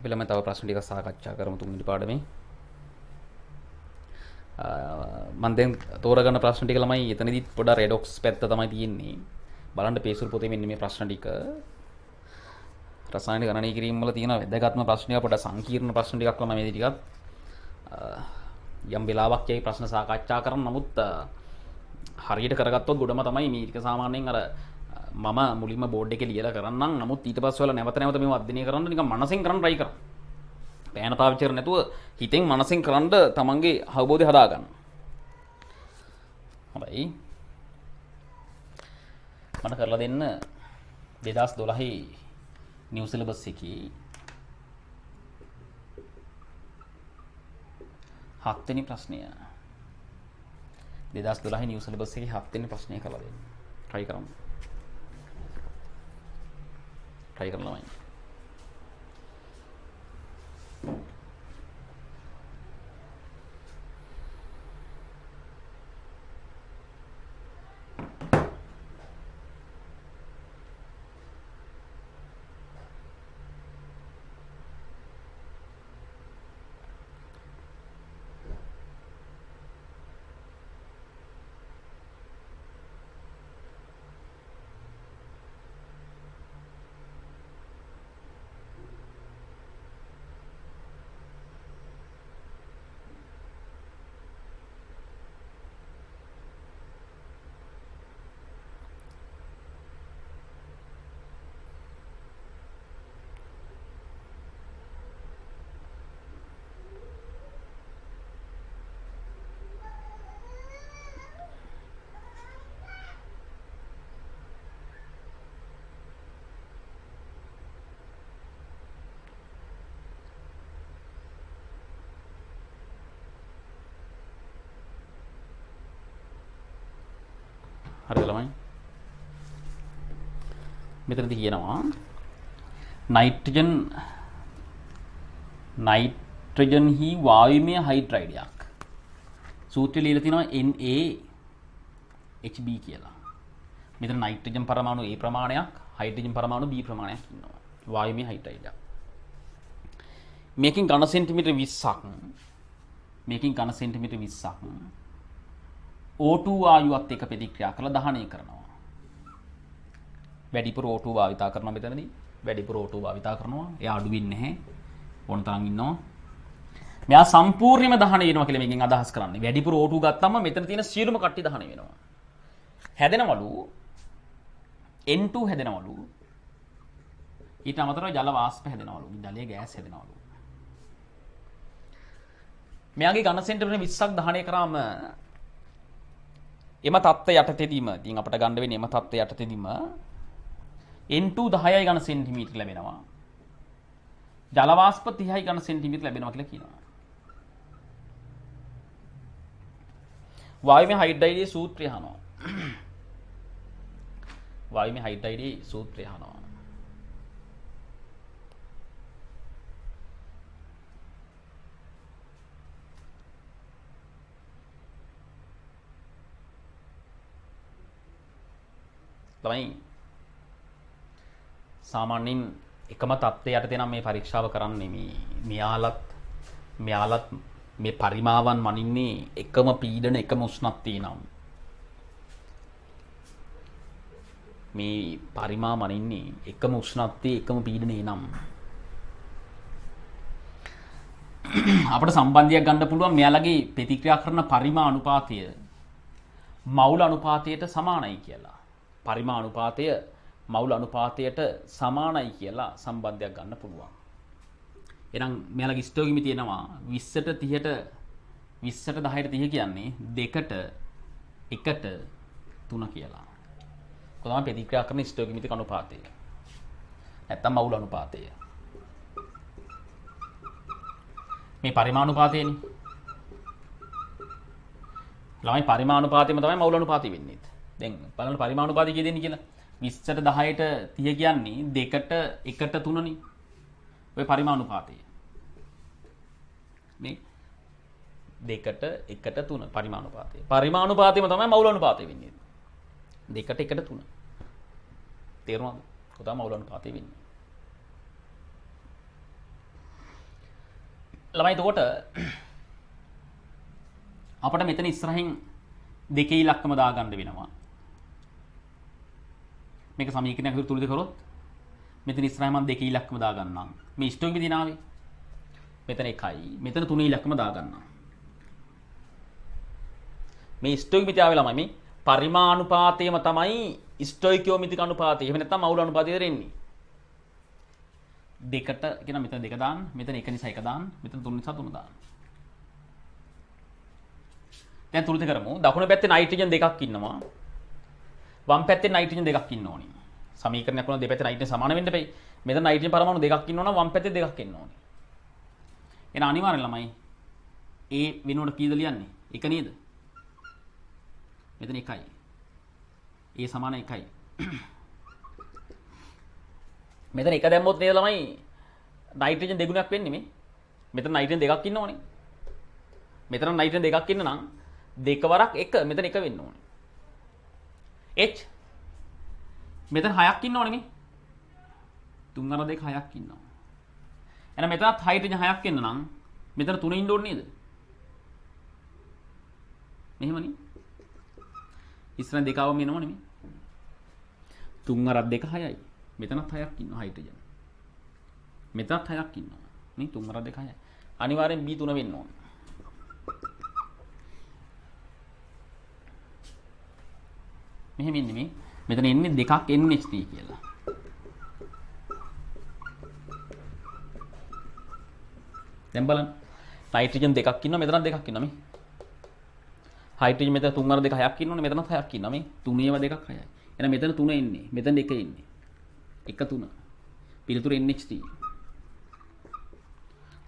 අපි ළමයි තව ප්‍රශ්න ටිකක් සාකච්ඡා කරමු තුන්වෙනි පාඩමේ. මම දැන් තෝරගන්න ප්‍රශ්න ටික ළමයි එතනදිත් පොඩ්ඩක් රෙඩොක්ස් පැත්ත තමයි තියෙන්නේ. බලන්න පේසුල් පොතේ මෙන්න මේ ප්‍රශ්න ටික. රසායනික ගණනය කිරීම වල තියෙන වැදගත්ම ප්‍රශ්නයක් පොඩ්ඩක් සංකීර්ණ ප්‍රශ්න ටිකක් ළමයි මේ ටිකත් යම් වෙලාවක් යයි ප්‍රශ්න සාකච්ඡා කරන්න. නමුත් හරියට කරගත්තොත් ගොඩම තමයි මේ ටික සාමාන්‍යයෙන් අර මම මුලින්ම බෝඩ් එකේ ලියලා කරන්නම්. නමුත් ඊට පස්සේ වල නැවත නැවත මේව අධ්‍යයනය කරන්න නිකන් මනසෙන් කරන්න try කරන්න. පෑන පාවිච්චි කරන්නේ නැතුව හිතෙන් මනසෙන් කරන්න තමන්ගේ අවබෝධය හදාගන්න. හොඳයි. මට කරලා දෙන්න 2012 නිව් සිලබස් එකේ 7 වෙනි ප්‍රශ්නය. 2012 නිව් සිලබස් එකේ 7 වෙනි ප්‍රශ්නය කරලා දෙන්න. try කරමු. try කරනවා. හරිද ළමයි? මෙතනදී කියනවා නයිට්‍රජන් හි වායුමය හයිඩ්‍රයිඩයක්. සූත්‍රය ලියලා තිනවා NaHB කියලා. මෙතන නයිට්‍රජන් පරමාණු A ප්‍රමාණයක්, හයිඩ්‍රජන් පරමාණු B ප්‍රමාණයක් ඉන්නවා. වායුමය හයිඩ්‍රයිඩයක්. මේකෙන් ඝන සෙන්ටිමීටර් 20ක් O2 වායුවත් එක්ක ප්‍රතික්‍රියා කරලා දහනය කරනවා. වැඩිපුර O2 භාවිතා කරනවා මෙතනදී. වැඩිපුර O2 භාවිතා කරනවා. එයා අඩු වෙන්නේ නැහැ. ඕන තරම් ඉන්නවා. මෙයා සම්පූර්ණයෙන්ම දහනය වෙනවා කියලා මේකෙන් අදහස් කරන්නේ. වැඩිපුර O2 ගත්තම මෙතන තියෙන සියලුම කට්ටිය දහනය වෙනවා. හැදෙනවලු N2 හැදෙනවලු. ඊට අමතරව ජල වාෂ්ප හැදෙනවලු. ජලයේ ගෑස් හැදෙනවලු. මෙයාගේ ඝන සෙන්ටිමීටර් 20ක් දහනය කරාම එම තත්ත්වය යටතේදීම ඉතින් අපිට ගන්න වෙන්නේ එම තත්ත්වය යටතේදීම N2 10යි ඝන සෙන්ටිමීටර ලැබෙනවා. ජල වාෂ්ප 30යි ඝන සෙන්ටිමීටර ලැබෙනවා කියලා කියනවා. වායුමය හයිඩ්‍රයිඩයේ සූත්‍රය අහනවා. වායුමය හයිඩ්‍රයිඩයේ සූත්‍රය අහනවා. ළමයි සාමාන්‍යයෙන් එකම තත්ත්වය යටතේ නම් මේ පරීක්ෂාව කරන්නේ මෙයාලත් මේ පරිමාවන් මනින්නේ එකම පීඩන එකම උෂ්ණත්වය නම් මේ පරිමා මනින්නේ එකම උෂ්ණත්වයේ එකම පීඩනයේ නම් අපිට සම්බන්ධයක් ගන්න පුළුවන් මෙයාලගේ ප්‍රතික්‍රියා කරන පරිමා අනුපාතය මවුල අනුපාතයට සමානයි කියලා. පරිමා අනුපාතය මවුල අනුපාතයට සමානයි කියලා සම්බන්ධයක් ගන්න පුළුවන්. එහෙනම් මෙයාලගේ ස්ටෝකියමේ තියෙනවා 20ට 30ට 20ට 10ට 30 කියන්නේ 2ට 1ට 3 කියලා. කොහොමද ප්‍රතික්‍රියා කරන ස්ටෝකියමේ අනුපාතය? නැත්තම් මවුල අනුපාතය. මේ පරිමා අනුපාතයනේ. ළමයි පරිමා අනුපාතයම තමයි මවුල අනුපාතය වෙන්නේ. දැන් බලන්න පරිමා අනුපාතය කිය දෙන්නේ කියලා. 20ට 10ට 30 කියන්නේ 2ට 1ට 3නේ. ඔය පරිමා අනුපාතය. මේ 2ට 1ට 3 පරිමා අනුපාතය. පරිමා අනුපාතයම තමයි මවුල අනුපාතය වෙන්නේ. 2ට 1ට 3. තේරුණාද? කොහොමද මවුල අනුපාතය වෙන්නේ? ළමයි එතකොට අපිට මෙතන ඉස්සරහින් දෙකේ ඉලක්කම දාගන්න වෙනවා. මේක සමීකරණයක් විතර තුලද කරොත් මෙතන ඉස්සරහින් මම දෙකේ ඉලක්කම දාගන්නම්. මේ ඉෂ්ටෝක විදිනාවේ මෙතන 1යි මෙතන 3 ඉලක්කම දාගන්නම්. මේ ස්ටොයිකියෝමිතියාවේ ළමයි මේ පරිමාණුපාතයම තමයි ස්ටොයිකියෝමිතික අනුපාතය. එහෙම නැත්නම් මවුල අනුපාතය දෙන්නේ. දෙකට කියන මෙතන දෙක දාන්න, මෙතන 1 නිසා 1 දාන්න, මෙතන 3 නිසා 3 දාන්න. දැන් තුරුද කරමු. දකුණු පැත්තේ නයිට්‍රජන් දෙකක් ඉන්නවා. වම් පැත්තේ නයිට්‍රජන් දෙකක් ඉන්න ඕනි. සමීකරණයක් වුණා දෙපැත්තේ නයිට්‍රජන් සමාන වෙන්න බෑ. මෙතන නයිට්‍රජන් පරමාණු දෙකක් ඉන්නවනම් වම් පැත්තේ දෙකක් ඉන්න ඕනි. එහෙනම් අනිවාර්යෙන් ළමයි A වෙනුවට කීයද ලියන්නේ? 1 නේද? මෙතන 1යි. A සමාන 1යි. මෙතන 1 දැම්මොත් නේද ළමයි නයිට්‍රජන් දෙගුණයක් වෙන්නේ මේ. මෙතන නයිට්‍රජන් දෙකක් ඉන්න ඕනේ. මෙතන නයිට්‍රජන් දෙකක් ඉන්න නම් දෙක වරක් 1 මෙතන 1 වෙන්න ඕනේ. H මෙතන 6ක් ඉන්න ඕනේ මේ. 3 අර 2 6ක් ඉන්නවා. එහෙනම් මෙතනත් හයිඩ්‍රජන් 6ක් එන්න නම් මෙතන 3 ඉන්න ඕනේ නේද? මෙහෙමනේ. ඉස්සරහ දෙක આવම එනවනේ මේ. 3 අර 2 6යි. මෙතනත් 6ක් ඉන්නවා හයිඩ්‍රජන්. මෙතනත් 6ක් ඉන්නවා. මේ 3 අර 2 6යි. අනිවාර්යෙන් B 3 වෙන්න ඕනේ. මෙහෙම ඉන්නේ මේ. මෙතන එන්නේ දෙකක් NH3 කියලා. දැන් බලන්න. නයිට්‍රජන් දෙකක් ඉන්නවා මෙතනත් දෙකක් ඉන්නවා මේ. හයිඩ්‍රජන් මෙතන 3 අර 2 6ක් ඉන්නෝනේ මෙතනත් 6ක් ඉන්නවා මේ. 3 ඒවා දෙකක් 6යි. එහෙනම් මෙතන 3 එන්නේ. මෙතන 1 එන්නේ. 1 3. පිළිතුර NH3.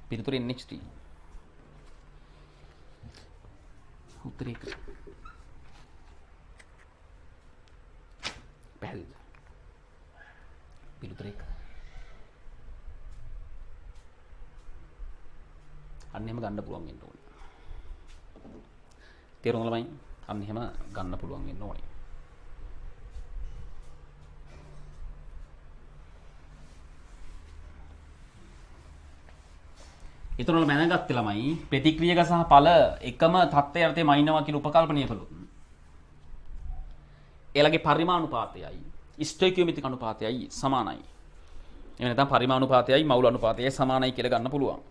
පිළිතුර NH3. උත්තරේ පැහැදිලිද? පිළිතුර 1. අන්න එහෙම ගන්න පුළුවන් වෙන්න ඕනේ. තේරුණා ළමයි? අන්න එහෙම ගන්න පුළුවන් වෙන්න ඕනේ. ඒතර වල මැනගත්තේ ළමයි ප්‍රතික්‍රියක සහ ඵල එකම තත්ත්වය යටතේ මයින්නවා කියන උපකල්පනය කළොත්. එයාලගේ පරිමාණුපාතයයි ස්ටොයිකියෝමිතික අනුපාතයයි සමානයි. එහෙම නැත්නම් පරිමාණුපාතයයි මවුල අනුපාතයයි සමානයි කියලා ගන්න පුළුවන්.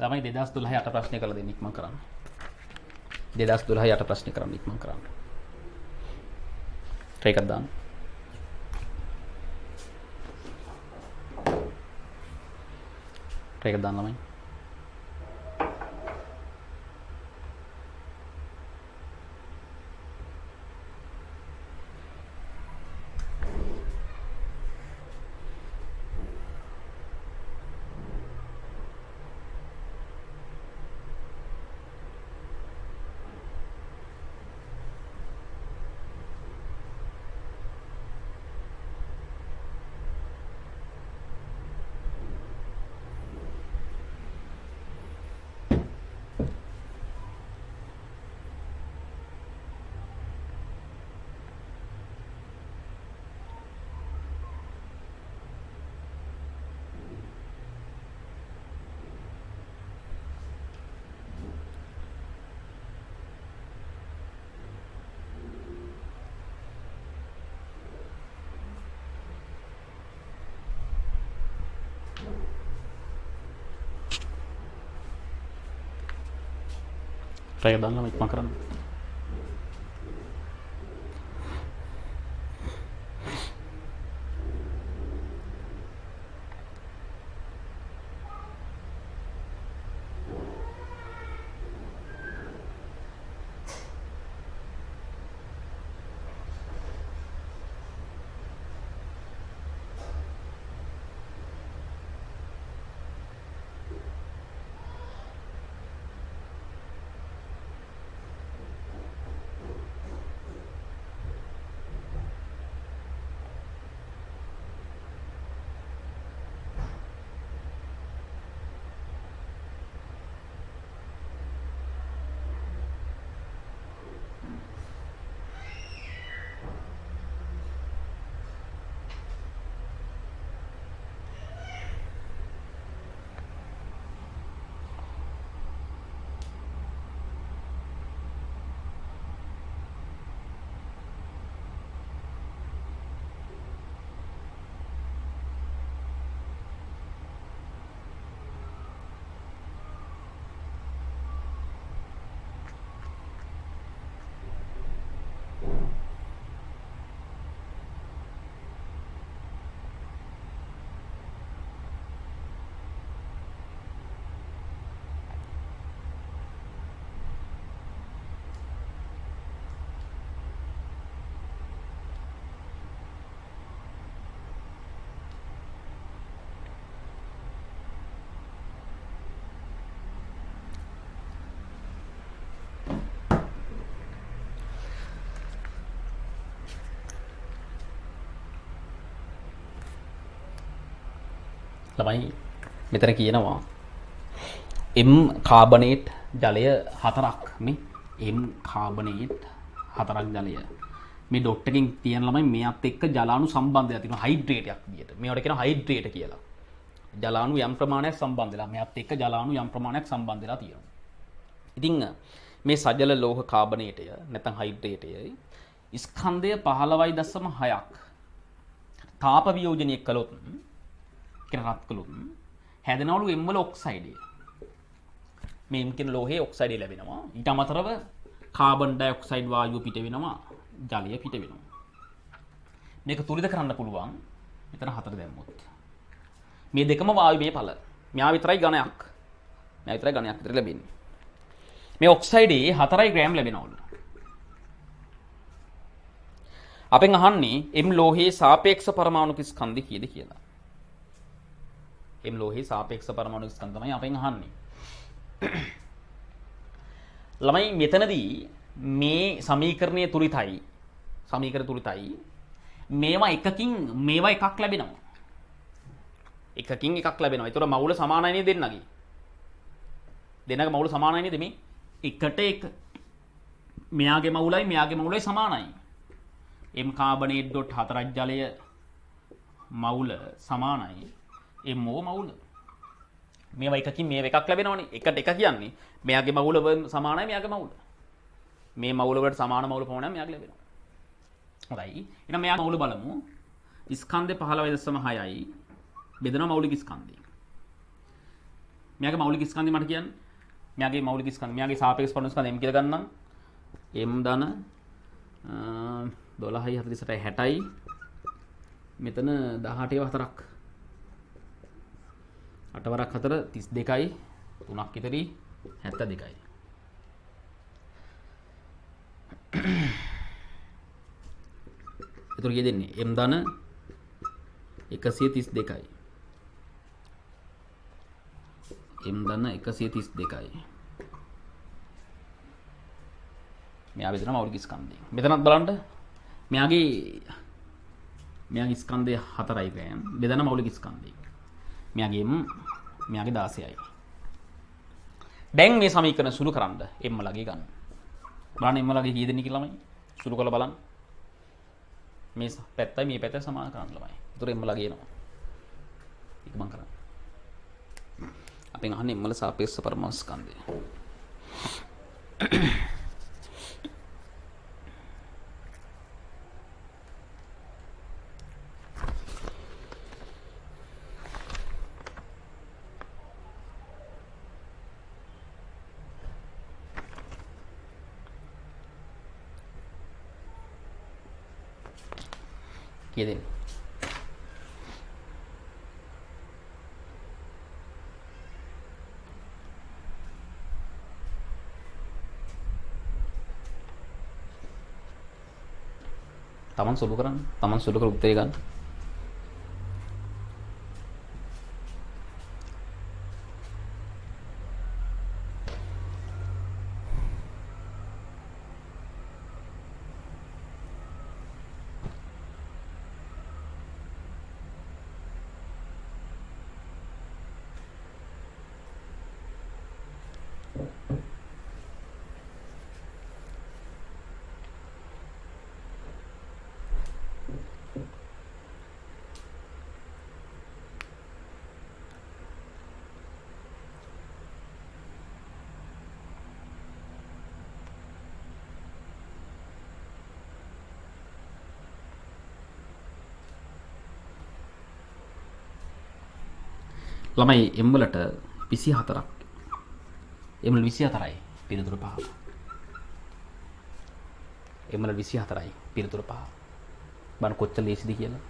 ළමයි 2012 යට ප්‍රශ්න කරලා දෙන්න ඉක්මන් කරන්න. 2012 යට ප්‍රශ්න කරන්න ඉක්මන් කරන්න. try එකක් දාන්න. try එකක් දාන්න ළමයි. try එකක් දාන්න ඉක්මන් කරන්න. ළමයි මෙතන කියනවා M කාබනේට් ජලය 4ක් මේ M කාබනේට් 4ක් ජලය මේ ඩොට් එකකින් තියෙන ළමයි මෙයත් එක්ක ජලාණු සම්බන්ධයක් තියෙනවා හයිඩ්‍රේටයක් විදියට. මේවට කියනවා හයිඩ්‍රේට කියලා. ජලාණු යම් ප්‍රමාණයක් සම්බන්ධ වෙලා මෙයත් එක්ක ජලාණු යම් ප්‍රමාණයක් සම්බන්ධ වෙලා තියෙනවා. ඉතින් මේ සජල ලෝහ කාබනේටය නැත්නම් හයිඩ්‍රේටය ස්කන්ධය 15.6ක් තාප වියෝජනය කළොත් කියන රත් කළොත් හැදෙනවලු M වල ඔක්සයිඩය. මේ M කියන ලෝහයේ ඔක්සයිඩය ලැබෙනවා. ඊට අමතරව කාබන් ඩයොක්සයිඩ් වායුව පිට වෙනවා, ජලය පිට වෙනවා. මේක තුලිත කරන්න පුළුවන්. මෙතන 4 දැම්මොත්. මේ දෙකම වායුවේ ඵල. මෙයා විතරයි ඝනයක්. මෙයා විතරයි ඝනයක් විතර ලැබෙන්නේ. මේ ඔක්සයිඩේ 4 ග්‍රෑම් ලැබෙනවලු. අපෙන් අහන්නේ M ලෝහයේ සාපේක්ෂ පරමාණු ස්කන්ධය කීයද කියලා. M ලෝහයේ සාපේක්ෂ පරමාණු ස්කන්ධ තමයි අපෙන් අහන්නේ. ළමයි මෙතනදී මේ සමීකරණයේ තුලිතයි. සමීකරණ තුලිතයි. මේවා එකකින් මේවා එකක් ලැබෙනවා. එකකින් එකක් ලැබෙනවා. ඒතර මවුල සමානයි නේද දෙන්නගේ? දෙන්නගේ මවුල සමානයි නේද මේ? එකට එක. මෙයාගේ මවුලයි මෙයාගේ මවුලයි සමානයි. M කාබනේට් ඩොට් 4ක් ජලය මවුල සමානයි MO මවුල. මේවා එකකින් මේව එකක් ලැබෙනවනේ. එකට එක කියන්නේ මෙයාගේ මවුල සමානයි මෙයාගේ මවුල. මේ මවුල වලට සමාන මවුල ප්‍රමාණයක් මෙයාගේ ලැබෙනවා. හොඳයි. එහෙනම් මෙයා මවුල බලමු. ස්කන්ධය 15.6යි බෙදෙනවා මෞලික ස්කන්ධය. මෙයාගේ මෞලික ස්කන්ධය මට කියන්න. මෙයාගේ මෞලික ස්කන්ධය මෙයාගේ සාපේක්ෂ පරමාණු ස්කන්ධය M කියලා ගන්නම්. M ධන 12යි 48යි 60යි මෙතන 18 4ක් 8 වරක් 4 32යි 3ක් ඉතරි 72යි. ඒතර කිය දෙන්නේ M ධන 132යි. M ධන 132යි. මෙයා බෙදෙන මෞලික ස්කන්ධය. මෙතනත් බලන්න මෙයාගේ ස්කන්ධය 4යි ග්‍රෑම් බෙදෙන මෞලික ස්කන්ධය. මෙයාගේ මෙයාගේ 16යි. දැන් මේ සමීකරණ සුළු කරන්න M ලගේ ගන්න. බලන්න M ලගේ කී දෙනෙක් කියලා ළමයි. සුළු කරලා බලන්න. මේ පැත්තයි මේ පැත්තයි සමාන කරන්න ළමයි. ඒතර M ලගේ එනවා. ඒක මම කරන්නේ. අපෙන් අහන්නේ M වල සාපේක්ෂ පරමාණු ස්කන්ධය. කිය දෙන්න. තමන් සුළු කරන්න. තමන් සුළු කර උත්තරේ ගන්න. ළමයි M වලට 24ක්. M වල 24යි පිළිතුරු 5. M වල 24යි පිළිතුරු 5. බලන්න කොච්චර ලේසිද කියලා.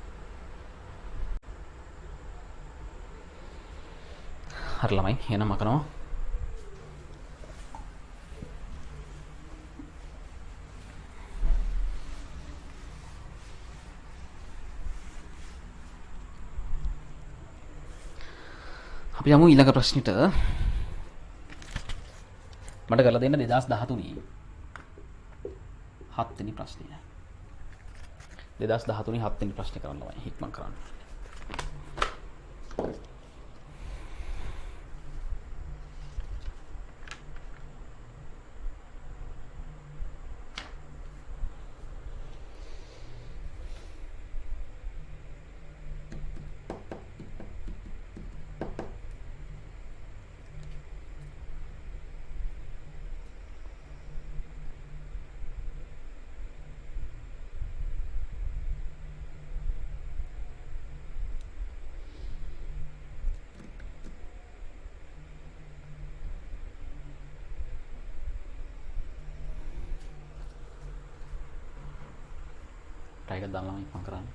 හරි ළමයි එහෙනම් මකනවා. අපි යමු ඊළඟ ප්‍රශ්නෙට. මට කරලා දෙන්න 2013 7 වෙනි ප්‍රශ්නය. 2013 7 වෙනි ප්‍රශ්නේ කරන්න ඕනේ. හික්මන් කරන්න. try එකක් දාලා මම කරන්නේ.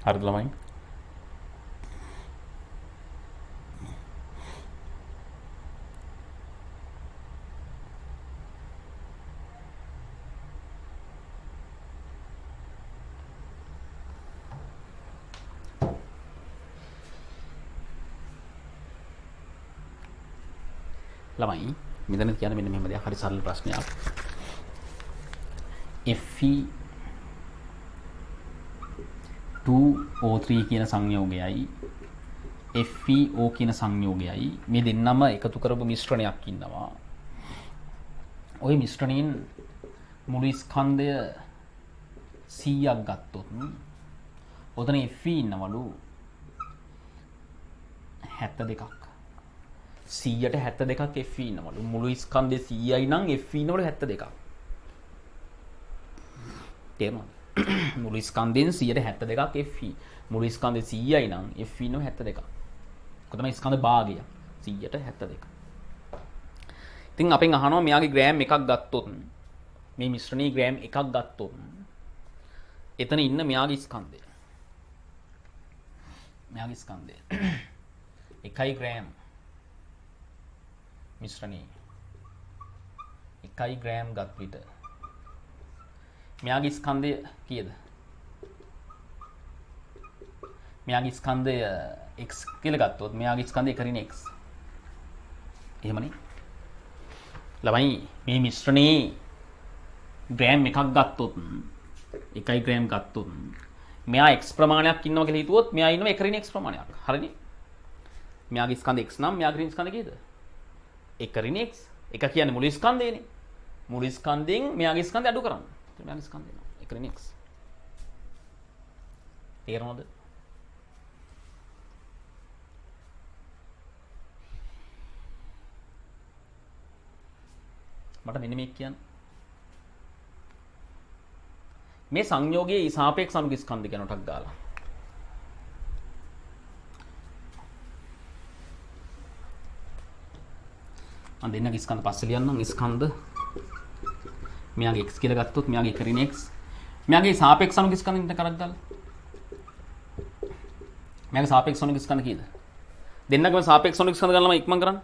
හරිද ළමයි? ළමයි මෙතන කියන්නේ මෙන්න මෙහෙම දෙයක්. හරි සරල ප්‍රශ්නයක්. Fe2O3 කියන සංයෝගයයි FeO කියන සංයෝගයයි මේ දෙන්නම එකතු කරපු මිශ්‍රණයක් ඉන්නවා. ওই මිශ්‍රණයෙන් මුළු ස්කන්ධය 100ක් ගත්තොත් ඔතන Fe ඉන්නවලු 72ක්. 100ට 72ක් Fe ඉන්නවලු. මුළු ස්කන්ධය 100යි නම් Fe ඉන්නවලු 72ක්. තේරුණාද? මුළු ස්කන්ධයෙන් 172ක් Fe. මුළු ස්කන්ධය 100යි නම් Fe ඉන්නව 72ක්. ඒක තමයි ස්කන්ධ භාගය. 100ට 72. ඉතින් අපෙන් අහනවා මෙයාගේ ග්‍රෑම් එකක් ගත්තොත් මේ මිශ්‍රණයේ ග්‍රෑම් එකක් ගත්තොත් එතන ඉන්න මෙයාගේ ස්කන්ධය. මෙයාගේ ස්කන්ධය 1 ග්‍රෑම් මිශ්‍රණයේ 1 ග්‍රෑම් ගත් විට මෙයාගේ ස්කන්ධය කීයද? මෙයාගේ ස්කන්ධය x කියලා ගත්තොත් මෙයාගේ ස්කන්ධය 1 ඍණ x. එහෙමනේ. ළමයි මේ මිශ්‍රණයේ ග්‍රෑම් එකක් ගත්තොත් 1 ග්‍රෑම් ගත්තොත් මෙයා x ප්‍රමාණයක් ඉන්නවා කියලා හිතුවොත් මෙයා ඉන්නවා 1 ඍණ x ප්‍රමාණයක්. හරිනේ? මෙයාගේ ස්කන්ධ x නම් මෙයාගේ ඍණ ස්කන්ධ කීයද? 1 ඍණ x. 1 කියන්නේ මුළු ස්කන්ධයනේ. මුළු ස්කන්ධයෙන් මෙයාගේ ස්කන්ධය අඩු කරන්න. මෙයාගේ ස්කන්ධය 1 ඍණ x. තේරෙනවද? මට මෙන්න මේක කියන්න. මේ සංයෝගයේ සාපේක්ෂ අනුක ස්කන්ධ කියන ටක් ගාලා. මම දෙන්නගේ ස්කන්ධ පස්සේ ලියන්නම්. ස්කන්ධ මෙයාගේ x කියලා ගත්තොත් මෙයාගේ 1 ඍණ x. මෙයාගේ සාපේක්ෂ අනුක ස්කන්ධින්ට කරක් දාලා. මෙයාගේ සාපේක්ෂ අනුක ස්කන්ධ කීයද? දෙන්නගේම සාපේක්ෂ අනුක ස්කන්ධ ගන්නම ඉක්මන් කරන්න.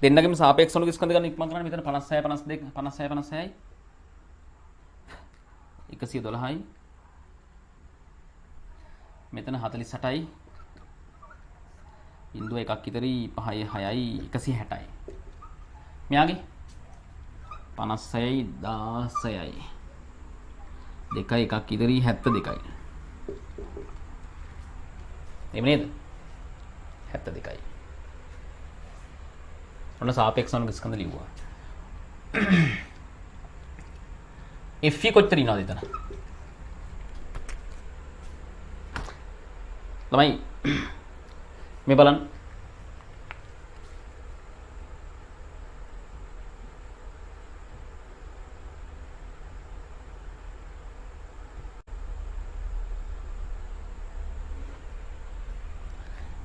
දෙන්නගේම සාපේක්ෂ අනුක ස්කන්ධ ගන්න ඉක්මන් කරන්න. මෙතන 56 52 56 56යි 112යි. මෙතන 48යි. බිඳුව එකක් ඉතරයි 5යි 6යි 160යි. මෙයාගේ 56යි 16යි. දෙකයි එකක් ඉතරයි 72යි. එහෙම නේද? 72යි. ඔන්න සාපේක්ෂ අනුක ස්කන්ධ ලිව්වා. Fe කොච්චර ඉනවද එතන? ළමයි මේ බලන්න.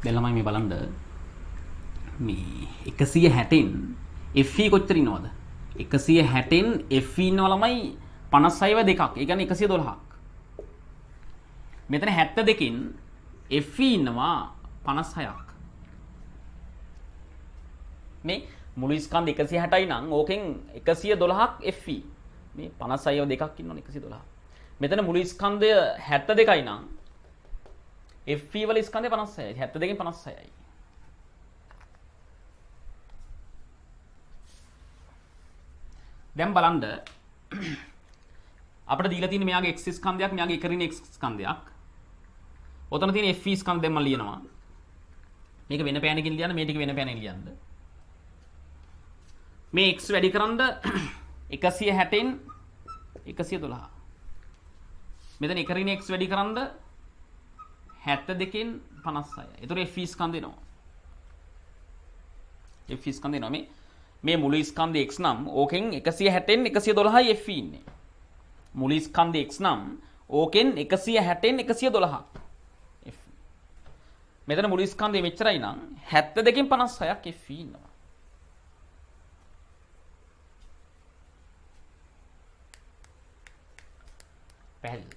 දැන් ළමයි මේ බලන්න මේ 160න් FE කොච්චර ඉන්නවද? 160න් FE ඉන්නවා ළමයි 56ව දෙකක්. ඒ කියන්නේ 112ක්. මෙතන 72කින් FE ඉන්නවා 56ක්. මේ මුළු ස්කන්ධ 160යි නම් ඕකෙන් 112ක් FE. මේ 56ව දෙකක් ඉන්නවනේ 112. මෙතන මුළු ස්කන්ධය 72යි නම් FE වල ස්කන්ධය 56යි. 72කින් 56යි. දැන් බලන්න අපිට දීලා තියෙන මෙයාගේ x ස්කන්ධයක් මෙයාගේ එක ඍණ x ස්කන්ධයක්. ඔතන තියෙන FE ස්කන්ධ දැන් මම ලියනවා. මේක වෙන පෑනකින් ලියන්න මේ ටික වෙන පෑනකින් ලියන්න. මේ x වැඩි කරන්ද 160න් 112. මෙතන එක ඍණ x වැඩි කරන්ද 72කින් 56. ඒතර FE ස්කන්ධ එනවා. FE ස්කන්ධ එනවා මේ මුළු ස්කන්ධය x නම් ඕකෙන් 160න් 112යි FE ඉන්නේ. මුළු ස්කන්ධය x නම් ඕකෙන් 160න් 112ක් FE. මෙතන මුළු ස්කන්ධය මෙච්චරයි නම් 72කින් 56ක් FE ඉන්නවා. පැහැදිලිද?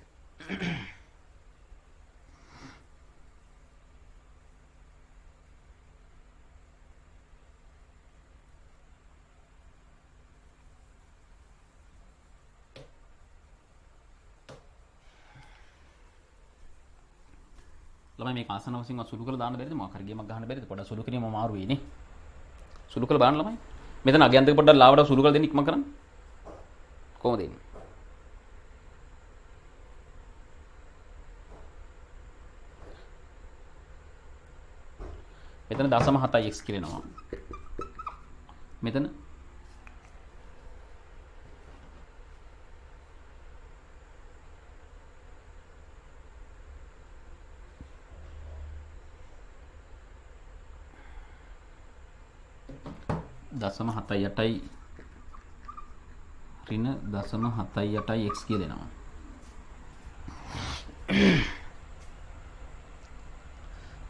ළමයි මේක ආසන වශයෙන් සුළු කරලා දාන්න බැරිද? මොකක් හරි ගේමක් ගහන්න බැරිද? පොඩ්ඩක් සුළු කිරීම අමාරු වෙයි නේ. සුළු කරලා බලන්න ළමයි. මෙතන අගයන්තක පොඩ්ඩක් ලාවට සුළු කරලා දෙන්න ඉක්ම කරන්න. කොහොමද එන්නේ? මෙතන 0.7x කියනවා. මෙතන දශම 7.8යි ඍණ 0.7.8යි x කියලා දෙනවා.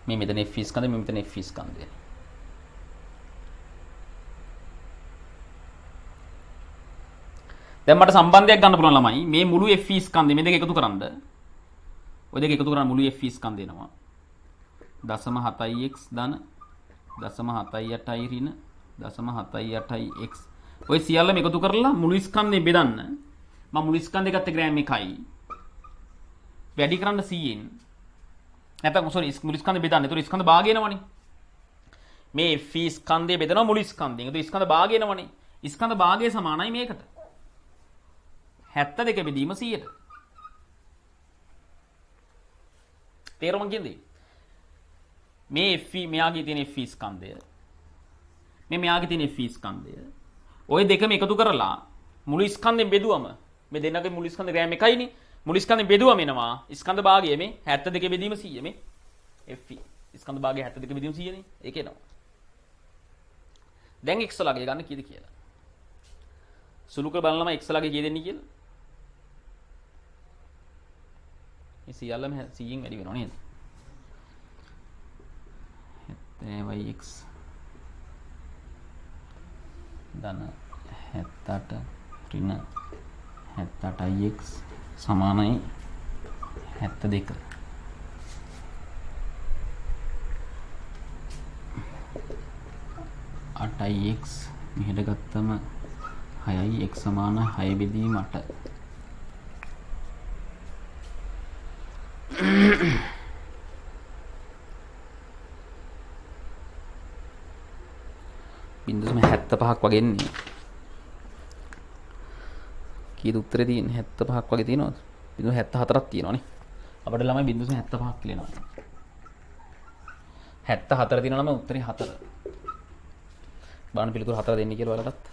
මේ මෙතන FE ස්කන්ධය මේ මෙතන FE ස්කන්ධය. දැන් මට සම්බන්ධයක් ගන්න පුළුවන් ළමයි මේ මුළු FE ස්කන්ධය මේ දෙක එකතු කරන්ද ඔය දෙක එකතු කරන් මුළු FE ස්කන්ධය එනවා 0.7x ධන 0.78යි ඍණ 0.78x ඔය සියල්ලම එකතු කරලා මුළු ස්කන්ධය බෙදන්න මම මුළු ස්කන්ධය ගත්තේ ග්‍රෑම් 1යි වැඩි කරන්න 100න් නැත්නම් සෝරි මුළු ස්කන්ධය බෙදන්න. ඒතර ස්කන්ධ භාගය එනවනේ. මේ FE ස්කන්ධය බෙදනවා මුළු ස්කන්ධයෙන්. ඒතර ස්කන්ධ භාගය එනවනේ. ස්කන්ධ භාගය සමානයි මේකට. 72 බෙදීම 100ට. තේරුම කියන්නේ? මේ FE මෙයාගේ තියෙන FE ස්කන්ධය. මෙයාගේ තියෙන FE ස්කන්ධය. ওই දෙකම එකතු කරලා මුළු ස්කන්ධයෙන් බෙදුවම මේ දෙන්නගේ මුළු ස්කන්ධ ග්‍රෑම් 1යිනේ. මුළු ස්කන්ධයෙන් බෙදුවම එනවා ස්කන්ධ භාගය මේ 72 බෙදීම 100 මේ FE ස්කන්ධ භාගය 72 බෙදීම 100 නේ ඒක එනවා. දැන් x ලගේ ගන්න කීයද කියලා. සුළු කර බලනම x ලගේ කීය දෙන්නේ කියලා. මේ සියල්ලම 100න් වැඩි වෙනව නේද? 70x ධන 78 ඍණ 78x සමානයි 72. අටයි x මෙහෙට ගත්තම 6යි x සමාන 6 බෙදීම 8. බින්දුවම 75ක් වගේ එන්නේ. කීයද උත්තරේ තියෙන්නේ 75ක් වගේ තියෙනවද? බිඳුව 74ක් තියෙනවනේ. අපිට ළමයි බිඳුව 75ක් කියලා එනවා. 74 තියෙනවා නම් උත්තරේ 4. බලන්න පිළිතුරු 4 දෙන්නේ කියලා ඔයාලටත්.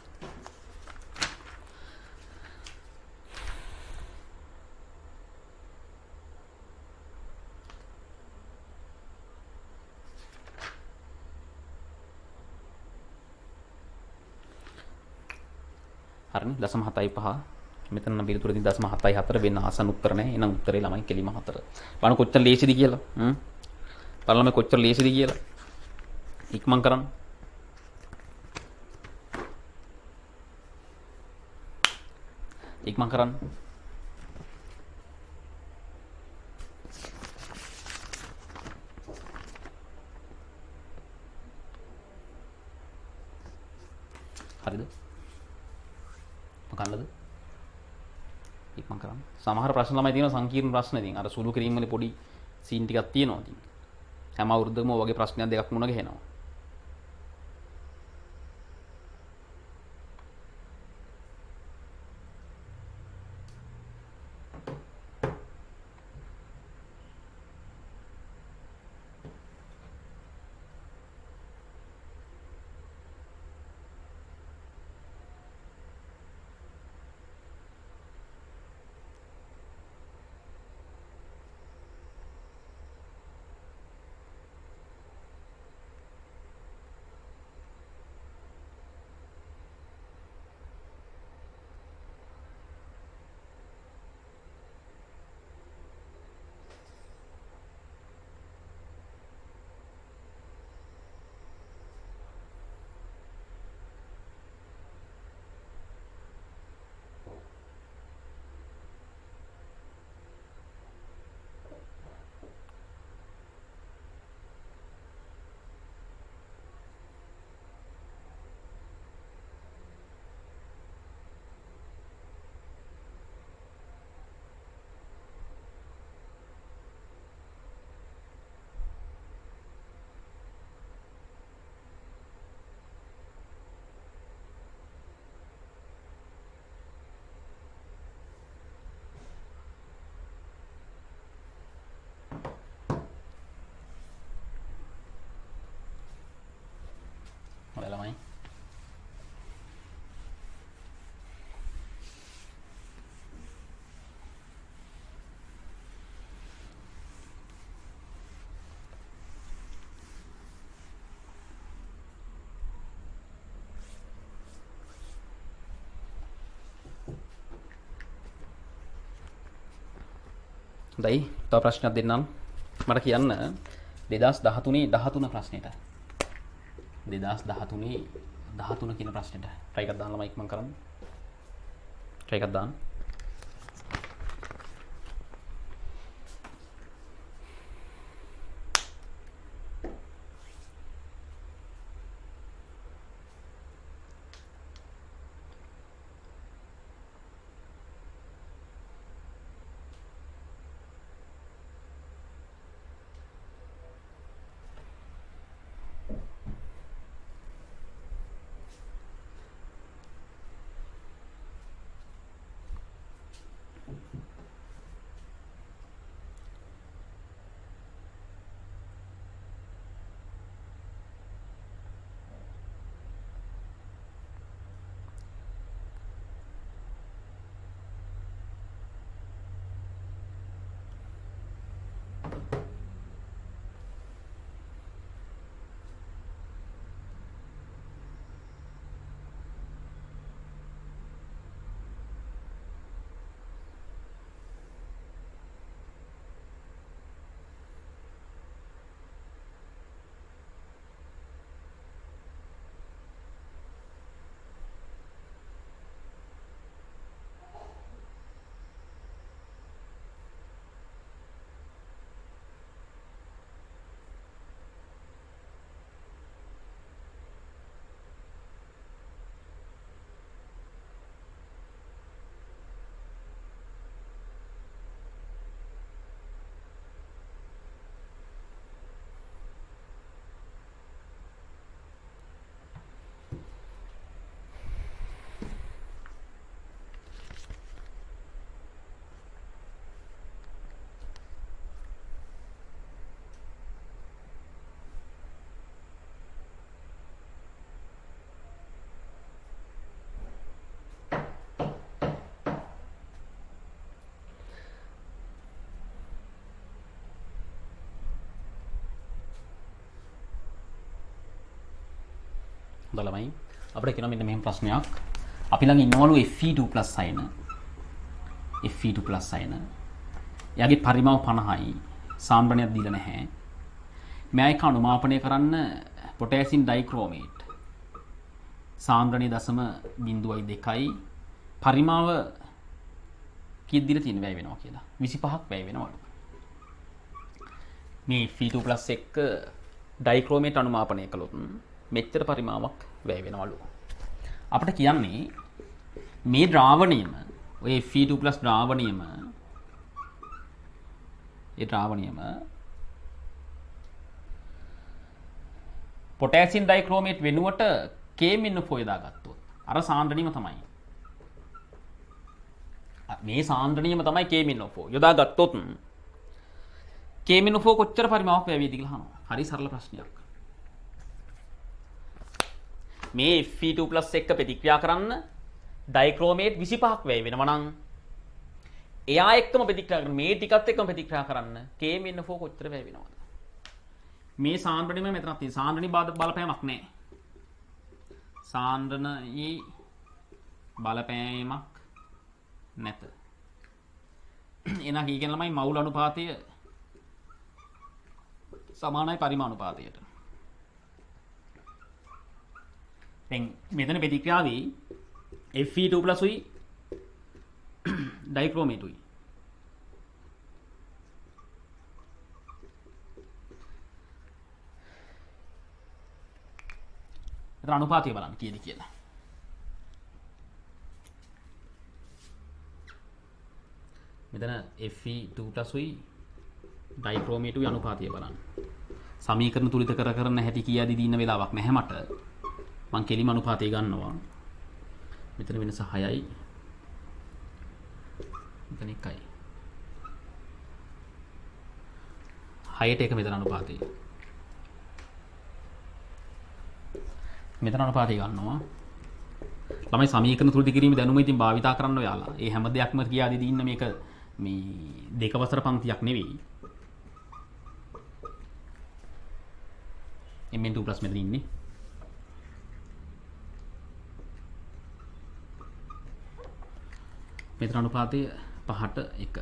හරිනේ 0.75 මෙතන නම් පිළිතුර තියෙන 0.74 වෙන ආසන්න උත්තර නැහැ. එහෙනම් උත්තරේ ළමයි කෙලිම 4. බලන්න කොච්චර ලේසිද කියලා. බලන්න කොච්චර ලේසිද කියලා. ඉක්මන් කරන්න. ඉක්මන් කරන්න. හරිද? මොකක්ද? ඉක්මන් කරන්න. සමහර ප්‍රශ්න ළමයි තියෙනවා සංකීර්ණ ප්‍රශ්න. ඉතින් අර සුළු කිරීම වල පොඩි සීන් ටිකක් තියෙනවා. ඉතින් හැම අවුරුද්දකම ඔය වගේ ප්‍රශ්නයක් දෙකක් මුණ ගැහෙනවා. හොඳයි ළමයි. හොඳයි. තව ප්‍රශ්නයක් දෙන්නම්. මට කියන්න 2013 ප්‍රශ්නෙට. 2013 කියන ප්‍රශ්නෙට try එකක් දාන්න ළමයි ඉක්මන් කරන්න. try එකක් දාන්න. ළමයි අපිට කියනවා මෙන්න මෙහෙම ප්‍රශ්නයක්. අපි ළඟ ඉන්නවලු Fe2+ අයන. Fe2+ අයන. එයාගේ පරිමාව 50යි. සාන්ද්‍රණයක් දීලා නැහැ. මෙයයි අනුමාපනය කරන්න පොටෑසියම් ඩයික්‍රෝමේට් සාන්ද්‍රණය 0.02යි පරිමාව කීයක් දීලා තියෙන වැය වෙනවා කියලා 25ක් වැය වෙනවලු. මේ Fe2+ ඩයික්‍රෝමේට් අනුමාපනය කළොත් මෙච්චර පරිමාවක් වැය වෙනවලු. අපිට කියන්නේ මේ ද්‍රාවණයම ඔය Fe2+ ද්‍රාවණයම පොටෑසියම් ඩයික්‍රෝමේට් වෙනුවට KMnO4 යොදාගත්තොත් අර සාන්ද්‍රණියම තමයි. මේ සාන්ද්‍රණියම තමයි KMnO4 යොදාගත්තොත් KMnO4 කොච්චර පරිමාවක් වැය වේවිද කියලා අහනවා. හරි සරල ප්‍රශ්නයක්. මේ Fe2+ එක්ක ප්‍රතික්‍රියා කරන්න ඩයික්‍රෝමේට් 25ක් වැය වෙනවා නම් එයා එක්කම ප්‍රතික්‍රියා කරන මේ ටිකත් එක්කම ප්‍රතික්‍රියා කරන්න KMnO4 කොච්චර වැය වෙනවද? මේ සාන්ද්‍රණියම මෙතනක් තියෙන සාන්ද්‍රණි බලපෑමක් නැහැ. සාන්ද්‍රණී බලපෑමක් නැත. එනා කීකෙන ළමයි මවුල් අනුපාතය සමානයි පරිමාණුපාතයට. දැන් මෙතන ප්‍රතික්‍රියාවේ Fe2+ උයි ඩයික්‍රෝමේට් උයි. මෙතන අනුපාතය බලන්න කීයද කියලා. මෙතන Fe2+ උයි ඩයික්‍රෝමේට් උයි අනුපාතය බලන්න. සමීකරණ තුලිත කරන හැටි කියාදී දින්න වෙලාවක් නැහැ මට. මං කෙලිම අනුපාතය ගන්නවා. මෙතන වෙනස 6යි. මෙතන 1යි. 6ට 1 මෙතන අනුපාතය. මෙතන අනුපාතය ගන්නවා. ළමයි සමීකරණ තුලිත කිරීමේ දැනුම ඉතින් භාවිතා කරන්න ඔයාලා. ඒ හැම දෙයක්ම කියාදී දින්න මේක මේ දෙක වසර පන්තියක් නෙවෙයි. Mn2+ මෙතන ඉන්නේ. මෙතන අනුපාතය 5ට 1.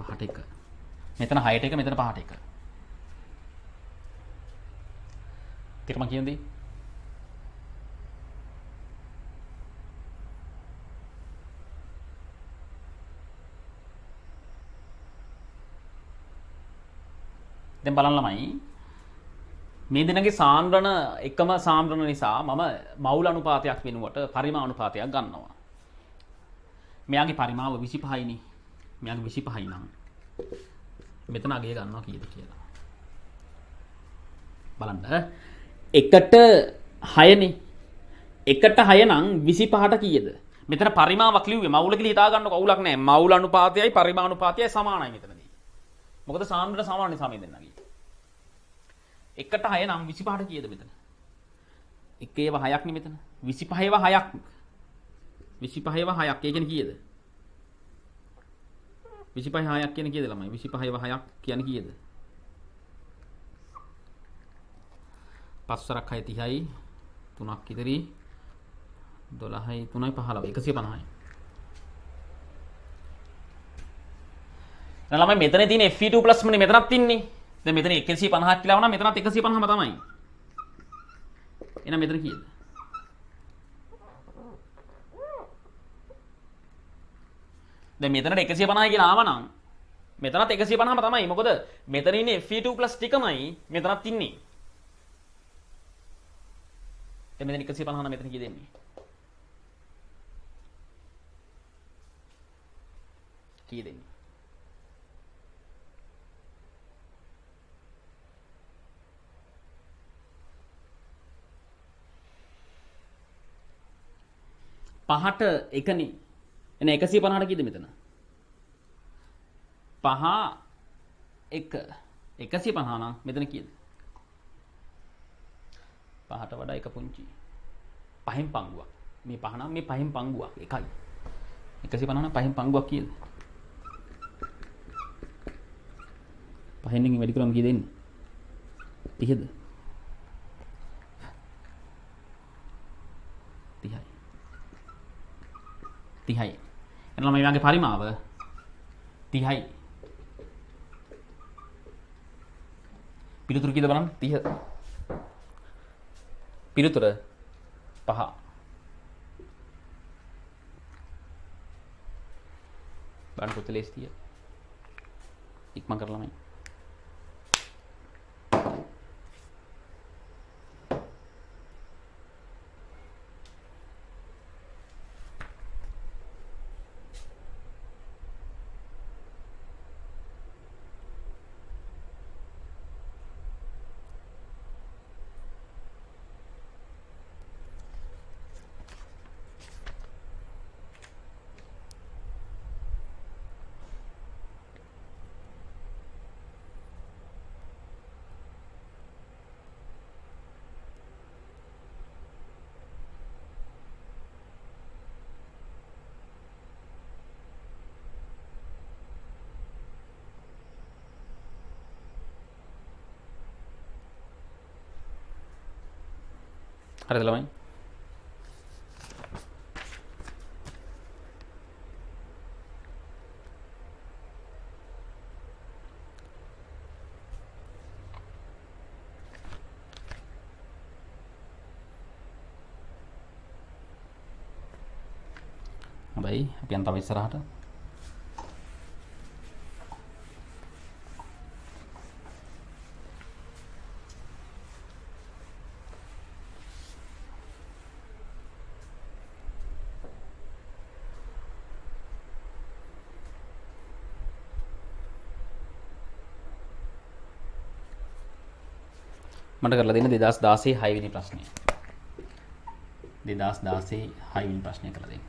5ට 1. මෙතන 6ට 1 මෙතන 5ට 1. තේරුම කියන්නේ? දැන් බලන්න ළමයි මේ දෙනගේ සාන්ද්‍රණ එකම සාන්ද්‍රණ නිසා මම මවුල් අනුපාතයක් වෙනුවට පරිමාණ අනුපාතයක් ගන්නවා. මෙයාගේ පරිමාව 25යි නේ. මෙයාගේ 25යි නම් මෙතන අගය ගන්නවා කීයද කියලා. බලන්න. 1ට 6නේ. 1ට 6 නම් 25ට කීයද? මෙතන පරිමාවක් ලිව්වේ මවුල කියලා හිතා ගන්නකො අවුලක් නැහැ. මවුල් අනුපාතයයි පරිමාණ අනුපාතයයි සමානයි මෙතනදී. මොකද සාන්ද්‍රණ සමාන නිසා මේ දෙන්නගේ. 1ට 6 නම් 25ට කීයද මෙතන? 1 ඒව 6ක් නේ මෙතන. 25 ඒව 6ක්. 25 ඒව 6ක්. ඒ කියන්නේ කීයද? 25 6ක් කියන්නේ කීයද ළමයි? 25 ඒව 6ක් කියන්නේ කීයද? 5 වරක් 6 30යි 3ක් ඉදිරි 12යි 3යි 15 150යි. දැන් ළමයි මෙතන තියෙන Fe2+ මනේ මෙතනක් තින්නේ. දැන් මෙතන 150ක් කියලා වුණා මෙතනත් 150ම තමයි. එහෙනම් මෙතන කීයද? දැන් මෙතනට 150යි කියලා ආවනම් මෙතනත් 150ම තමයි. මොකද මෙතන ඉන්නේ Fe2+ ටිකමයි මෙතනත් ඉන්නේ. දැන් මෙතන 150 නම් මෙතන කී දෙන්නේ? කී දෙන්නේ? පහට එකනේ. එන 150ට කීයද මෙතන? 5 1 150 නම් මෙතන කීයද? 5ට වඩා එක පුංචි. 5න් පංගුවක්. මේ 5 නම් මේ 5න් පංගුවක් එකයි. 150 නම් 5න් පංගුවක් කීයද? 5න් එකෙන් වැඩි කරාම කී දෙන්නේ? 30ද? 30යි. 30යි. එනනම් මේ වගේ පරිමාව 30යි. පිළිතුරු කීයද බලන්න 30. පිළිතුර 5. බලන්න කොතන ලේසිය. ඉක්මන් කරලා ළමයි. හරිද ළමයි? හොඳයි අපි යන්න තව ඉස්සරහට. මට කරලා දෙන්න 2016 6 වෙනි ප්‍රශ්නය. 2016 6 වෙනි ප්‍රශ්නය කරලා දෙන්න.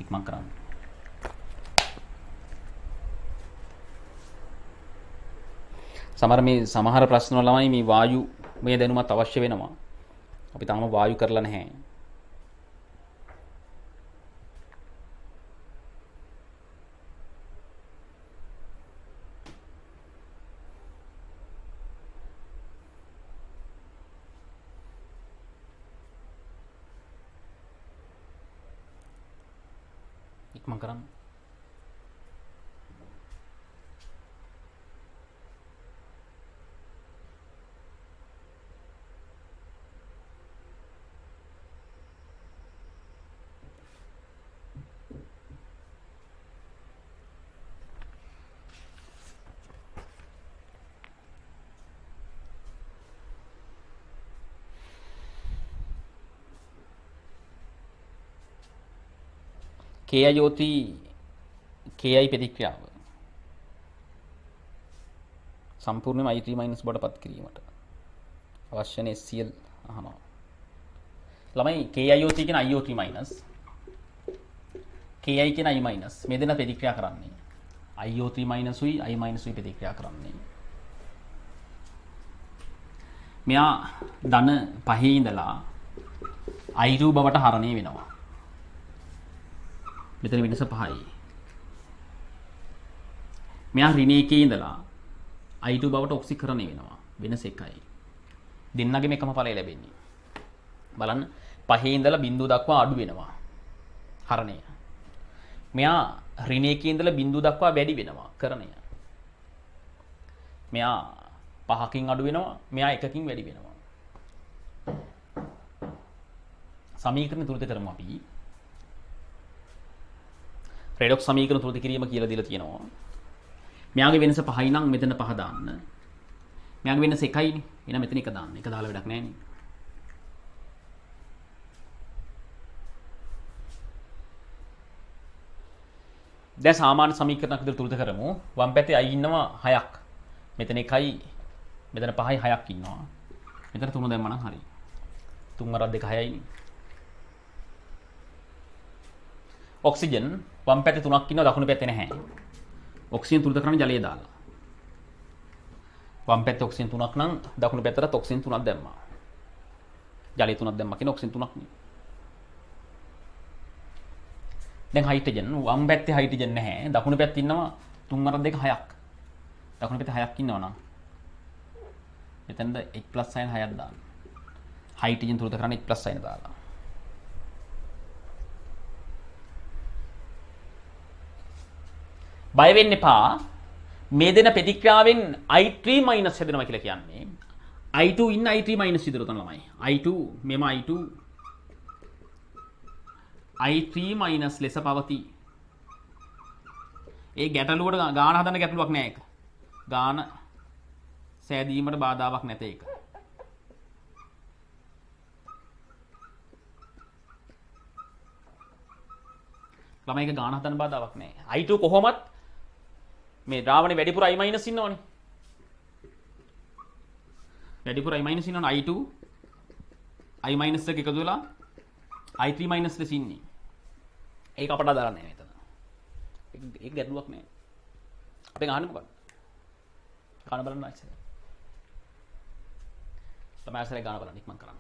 ඉක්මන් කරන්න. සමහර ප්‍රශ්න වල ළමයි මේ වායු මේ දැනුමත් අවශ්‍ය වෙනවා. අපි තාම වායු කරලා නැහැ. ඉක්මන් කරන්න. KI ප්‍රතික්‍රියාව සම්පූර්ණයෙන්ම IT- බවට පත් කිරීමට අවශ්‍ය නේ SCL අහනවා. ළමයි KIOT කියන IoT මයිනස් KI කියන I මයිනස් මේ දෙන්න ප්‍රතික්‍රියා කරන්නේ. IoT මයිනස්ුයි I මයිනස්ුයි ප්‍රතික්‍රියා කරන්නේ. මෙයා ධන 5 ඉඳලා I2 බවට හරණය වෙනවා. මෙතන වෙනස 5යි. මෙයා ඍණ 1 ඉඳලා I2 බවට ඔක්සිකරණය වෙනවා. වෙනස 1යි. දෙන්නගෙම එකම ඵලය ලැබෙන්නේ. බලන්න 5 ඉඳලා බිංදුව දක්වා අඩු වෙනවා. හරණය. මෙයා ඍණ 1 ඉඳලා බිංදුව දක්වා වැඩි වෙනවා. කරණය. මෙයා 5කින් අඩු වෙනවා. මෙයා 1කින් වැඩි වෙනවා. සමීකරණ තුනට කරමු අපි. රෙඩොක්ස් සමීකරණ තුනට කිරීම කියලා දීලා තියෙනවා. මෙයාගේ වෙනස 5යි නම් මෙතන 5 දාන්න. මෙයාගේ වෙනස 1යිනේ. එහෙනම් මෙතන 1 දාන්න. 1 දාලා වැඩක් නැහැ නේ. දැන් සාමාන්‍ය සමීකරණයක් විදිහට තුලත කරමු. වම් පැත්තේ i ඉන්නවා 6ක්. මෙතන 1යි, මෙතන 5යි 6ක් ඉන්නවා. මෙතන 3 දැම්මම නම් හරි. 3 වරක් 2 6යි. ඔක්සිජන් වම් පැත්තේ 3ක් ඉන්නවා, දකුණු පැත්තේ නැහැ. ඔක්සිජන් තුලත කරන්නේ ජලය දාලා. වම් පැත්තේ ඔක්සිජන් 3ක් නම් දකුණු පැත්තට ඔක්සිජන් 3ක් දැම්මා. ජලය 3ක් දැම්මා කියන ඔක්සිජන් 3ක් නේ. දැන් හයිඩ්‍රජන් වම් පැත්තේ හයිඩ්‍රජන් නැහැ. දකුණු පැත්තේ ඉන්නවා 3 වරක් 2 6ක්. දකුණු පැත්තේ 6ක් ඉන්නවා නම් මෙතනද H+ සයින් 6ක් දාන්න. හයිඩ්‍රජන් තුලත කරන්නේ H+ සයින් දාලා. බය වෙන්න එපා. මේ දෙන ප්‍රතික්‍රියාවෙන් I3 මයිනස් හැදෙනවා කියලා කියන්නේ I2 ඉන්න I3 මයිනස් විතර උතන ළමයි. I2 මෙම I2 I3 මයිනස් ලෙස පවතී. ඒ ගැටලුවට ගාන හදන්න ගැටලුවක් නෑ ඒක. ගාන සෑදීමට බාධාවක් නැත ඒක. ළමයි ඒක ගාන හදන්න බාධාවක් නෑ. I2 කොහොමත් මේ ද්‍රාවණේ වැඩිපුර I මයිනස් ඉන්නවනේ. වැඩිපුර I මයිනස් ඉන්නවනේ I2 I මයිනස් එක එකතු වෙලා I3 මයිනස් ලෙස ඉන්නේ. ඒක අපට අදාළ නැහැ මෙතන. ඒක ගැටලුවක් නෑ. අපෙන් අහන්නේ මොකක්ද? ගාන බලන්න ආයිසර. තමයි ආසරේ ගාන බලන්න ඉක්මන් කරන්න.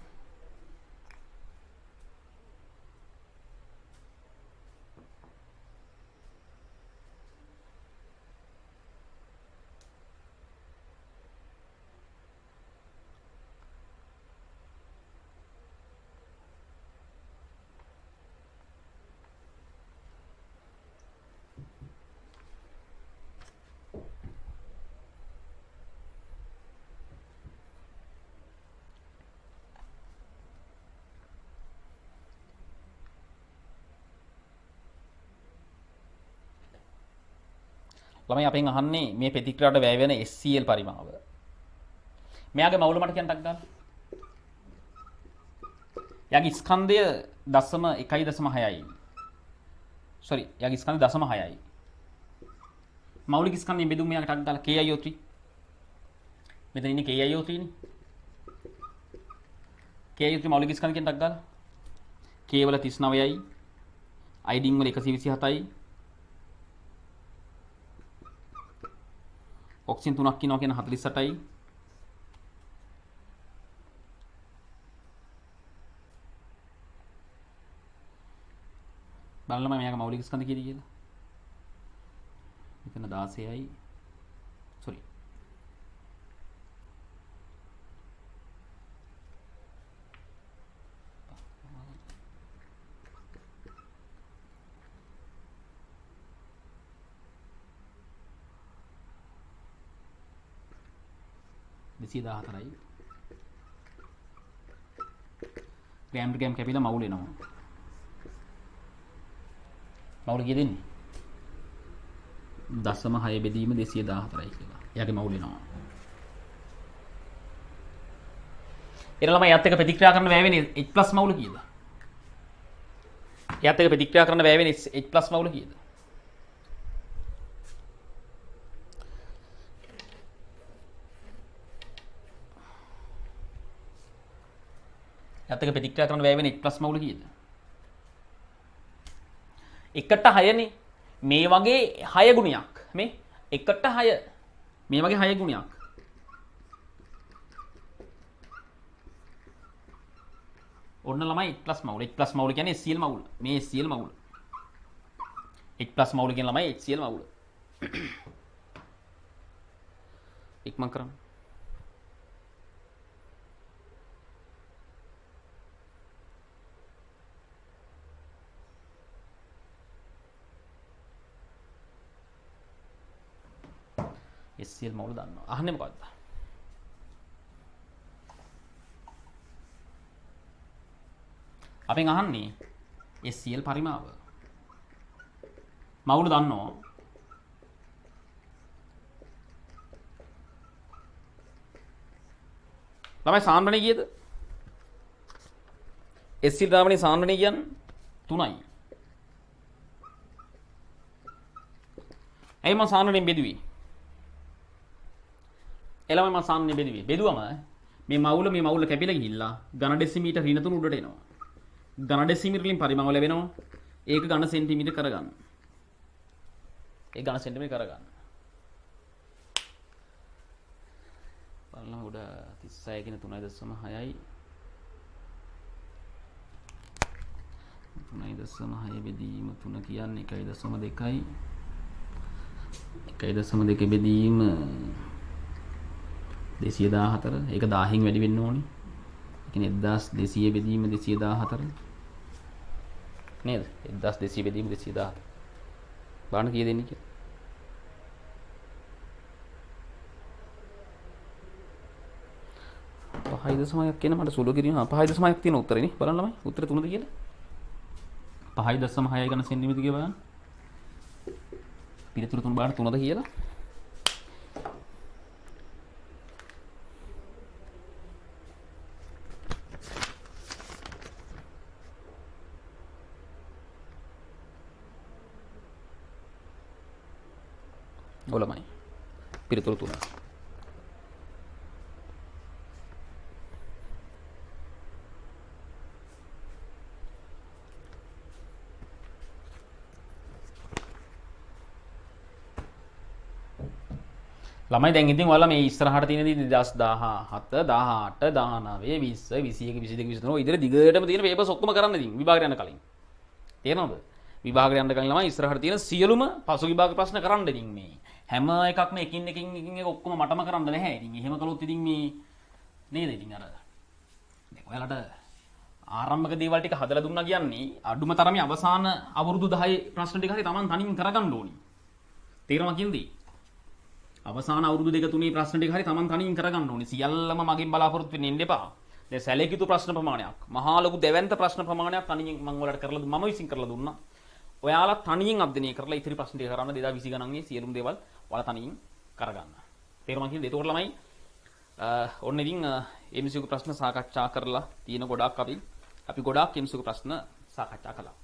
ළමයි අපෙන් අහන්නේ මේ ප්‍රතික්‍රියාවට වැය වෙන SCl පරිමාව. මෙයාගේ මවුල මට කියන්න ටක් ගන්න. යාගේ ස්කන්ධය 1.6යි. sorry යාගේ ස්කන්ධය 0.6යි. මෞලික ස්කන්ධය බෙදුම් මෙයාගේ ටක් දාලා KiO3. මෙතන ඉන්නේ KiO3 නේ. KiO3 මෞලික ස්කන්ධය කියන ටක් දාලා K වල 39යි. අයිඩින් වල 127යි. ඔක්සිජන් 3ක් ඉන්නවා කියන 48යි. බලන්න මෙයාගේ මෞලික ස්කන්ධ කීයද කියලා. මෙතන 16යි. sorry. සියදා හතරයි ග්‍රෑම් ටු ග්‍රෑම් කැපිලා මවුල් එනවා. මවුල කීයද එන්නේ? 0.6 බෙදීම 214යි කියලා. එයාගේ මවුල් එනවා. එන ළමයි යත් එක ප්‍රතික්‍රියා කරන වැය වෙන්නේ H+ මවුල කීයද? යත් එක ප්‍රතික්‍රියා කරන වැය වෙන්නේ H+ මවුල කීයද? යත් එක ප්‍රතික්‍රියා කරන වැය වෙන්නේ H+ මවුල කීයද? 1/6 නේ. මේ වගේ 6 ගුණයක්. මේ 1/6 මේ වගේ 6 ගුණයක්. ඔන්න ළමයි H+ මවුල. H+ මවුල කියන්නේ HCl මවුල. මේ HCl මවුල. H+ මවුල කියන ළමයි HCl මවුල. ඉක්මන් කරන්න. SCl මවුල දන්නවා. අහන්නේ මොකද්ද? අපෙන් අහන්නේ SCl පරිමාව. මවුල දන්නවා. ළමයි සාන්ද්‍රණය කීයද? SCl ද්‍රාවණයේ සාන්ද්‍රණය කියන්නේ 3යි. ඇයි මම සාන්ද්‍රණයෙන් බෙදුවේ? එළම මම සාන්ද්‍රණයෙන් බෙදුවේ. බෙදුවම මේ මවුල කැපිලා ගිහිල්ලා ඝන ඩෙසිමීටර් ඍණ 3 උඩට එනවා. ඝන ඩෙසිමීටර් වලින් පරිමාව ලැබෙනවා. ඒක ඝන සෙන්ටිමීටර් කරගන්න. ඒ ඝන සෙන්ටිමීටර් කරගන්න. බලන්න උඩ 36 කියන 3.6යි 3.6 බෙදීම 3 කියන්නේ 1.2යි 1.2 බෙදීම 214 ඒක 1000න් වැඩි වෙන්න ඕනේ. ඒ කියන්නේ 1200 බෙදීම 214 නේද? 1200 බෙදීම 214 බලන්න කීයද එන්නේ කියලා. 5.5ක් කියන මට සුළු කිරීම 5.5ක් තියෙන උත්තරේ නේ බලන්න ළමයි උත්තර 3ද කියලා 5.6 ගන්න සෙන්ටිමීටර කියලා බලන්න පිළිතුරු 3 බාට 3ද කියලා ඔලමයි පිළිතුරු 3 ළමයි දැන් ඉතින් ඔයාලා මේ ඉස්සරහට තියෙන 2017 18 19 20 21 22 23 ඔය ඉදිරිය දිගටම තියෙන පේපර්ස් ඔක්කොම කරන්න ඉතින් විභාගයට යන්න කලින් තේරෙනවද විභාගයට යන්න කලින් ළමයි ඉස්සරහට තියෙන සියලුම පසු විභාග ප්‍රශ්න කරන්න ඉතින් මේ හැම එකක්ම එකින් එක ඔක්කොම මටම කරන්න නැහැ ඉතින් එහෙම කළොත් ඉතින් මේ නේද ඉතින් අර දැන් ඔයාලට ආරම්භක දේවල් ටික හදලා දුන්නා කියන්නේ අඩුම තරමේ අවසාන අවුරුදු 10 ප්‍රශ්න ටික හරි Taman තනින් කරගන්න ඕනි තේරෙනවා කියන්නේ අවසාන අවුරුදු දෙක තුනේ ප්‍රශ්න ටික හරි Taman තනින් කරගන්න ඕනේ. සියල්ලම මගෙන් බලාපොරොත්තු වෙන්න ඉන්න එපා. දැන් සැලකිතු ප්‍රශ්න ප්‍රමාණයක්, මහා ලොකු දෙවන්ත ප්‍රශ්න ප්‍රමාණයක් තනියෙන් මම ඔයාලට කරලා මම විසින් කරලා දුන්නා. ඔයාලා තනියෙන් අධ්‍යයනය කරලා ඉතිරි ප්‍රශ්න ටික කරන්න 2020 ගණන්ගේ සියලුම දේවල් ඔයාලා තනියෙන් කරගන්න. තේරුණා කියන්නේ? ඒකෝර ළමයි ඔන්න ඉතින් MCQ ප්‍රශ්න සාකච්ඡා කරලා තියෙන ගොඩාක් අපි ගොඩාක් MCQ ප්‍රශ්න සාකච්ඡා කළා.